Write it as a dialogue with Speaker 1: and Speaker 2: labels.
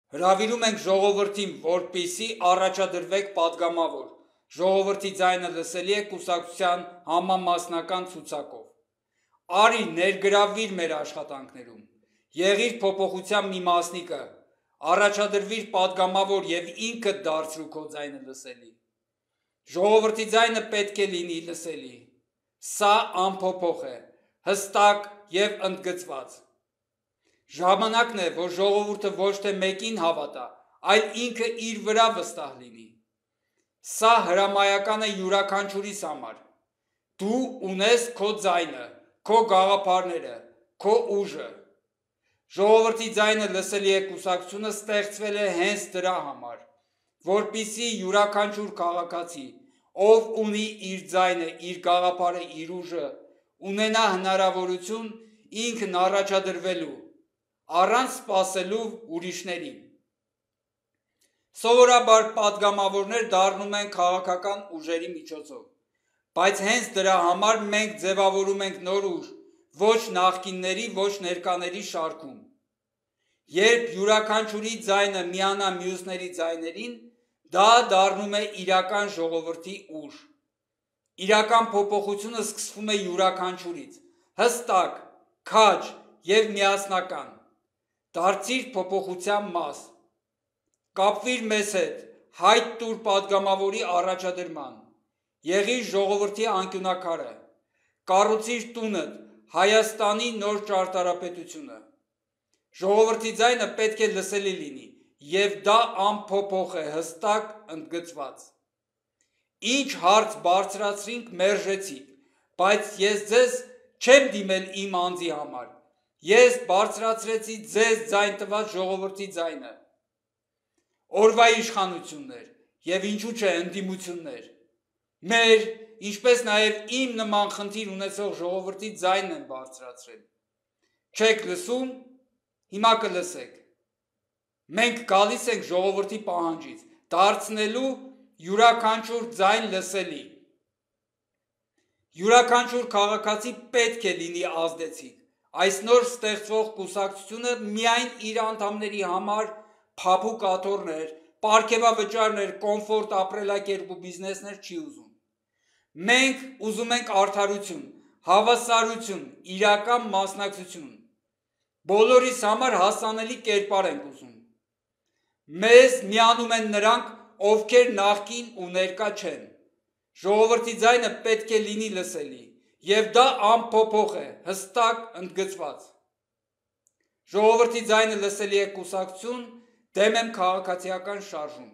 Speaker 1: Հրավիրում ենք ժողովրդին, որպեսզի առաջադրվեք պատգամավոր, ժողովրդի ձայնը լսելի է կուսակցության համամասնական ցուցակով։ Արի ներգրավվիր մեր աշխատանքներում, եղիր փոփոխության մի մասնիկը, առաջադրվիր պատգամավոր և ինքդ դարձրու քո ձայնը լսելի։ Ժողովրդի ձայնը պետք է լինի լսելի։ Սա անփոփոխ է, հստակ և ընդգծված։ Ժամանակն է, որ ժողովուրդը ոչ թե մեկին հավատա, այլ ինքը իր վրա վստահ լինի։ Սա հրամայական է յուրաքանչյուրիս համար։ Դու ունես քո ձայնը, քո գաղափարները, քո ուժը։ Ժողովրդի ձայնը լսելի է կուսակցությունը ստեղծվել է հենց դրա համար, որպեսզի յուրաքանչյուր քաղաքացի, ով ունի իր ձայնը, իր գաղափարը, իր ուժը, ունենա հնարավորություն ինքն առաջադրվելու, առանց սպասելու ուրիշներին։ Սովորաբար պատգամավորներ դառնում են քաղաքական ուժերի միջոցով, բայց հենց դրա համար մենք ձևավորում ենք նոր ուժ, ոչ նախկինների, ոչ ներկաների շարքում։ Երբ յուրաքանչյուրի ձայնը միանա մյուսների ձայներին, դա դառնում է իրական ժողովրդի ուժ։ Իրական փոփոխությունը սկսվում է յուրաքանչյուրից, հստակ, քաջ և միասնական։ Դարձիր փոփոխության մաս։ Կապվիր մեզ հետ, հայտ տուր պատգամավորի առաջադրման։ Եղիր ժողովրդի անկյունաքարը։ Կառուցիր տունդ, Հայաստանի նոր ճարտարապետությունը։ Ժողովրդի ձայնը պետք է լսելի լինի, և դա անփոփոխ է, հստակ, ընդգծված։ Ինչ հարց բարձրացրինք, մերժեցիք, բայց ես ձեզ չեմ դիմել իմ անձի համար, ես բարձրացրեցի ձեզ ձայն տված ժողովրդի ձայնը։ Օրվա իշխանություններ և ինչու չէ ընդդիմություններ, մեր, ինչպես նաև իմ նման խնդիր ունեցող ժողովրդի ձայնն են բարձրացրել։ Չեք լսում, հիմա կլսեք։ Մենք գալիս ենք ժողովրդի պահանջից, դարձնելու յուրաքանչյուր ձայն լսելի։ Յուրաքանչյուր քաղաքացի պետք է լինի ազդեցիկ։ Այս նոր ստեղծվող կուսակցությունը միայն իր անդամների համար փափուկ աթոռներ, պարգևավճարներ, կոմֆորտ ապրելակերպ ու բիզնեսներ չի ուզում։ Մենք ուզում ենք արդարություն, հավասարություն, իրական մասնակցություն։ Բոլորիս համար հասանելի կերպար ենք ուզում։ Մեզ միանում են նրանք, ովքեր նախկին ու ներկա չեն։ Ժողովրդի ձայնը պետք է լինի լսելի, և դա անփոփոխ է, հստակ, ընդգծված։ Ժողովրդի ձայնը լսելի է կուսակցություն, դեմ եմ քաղաքացիական շարժում։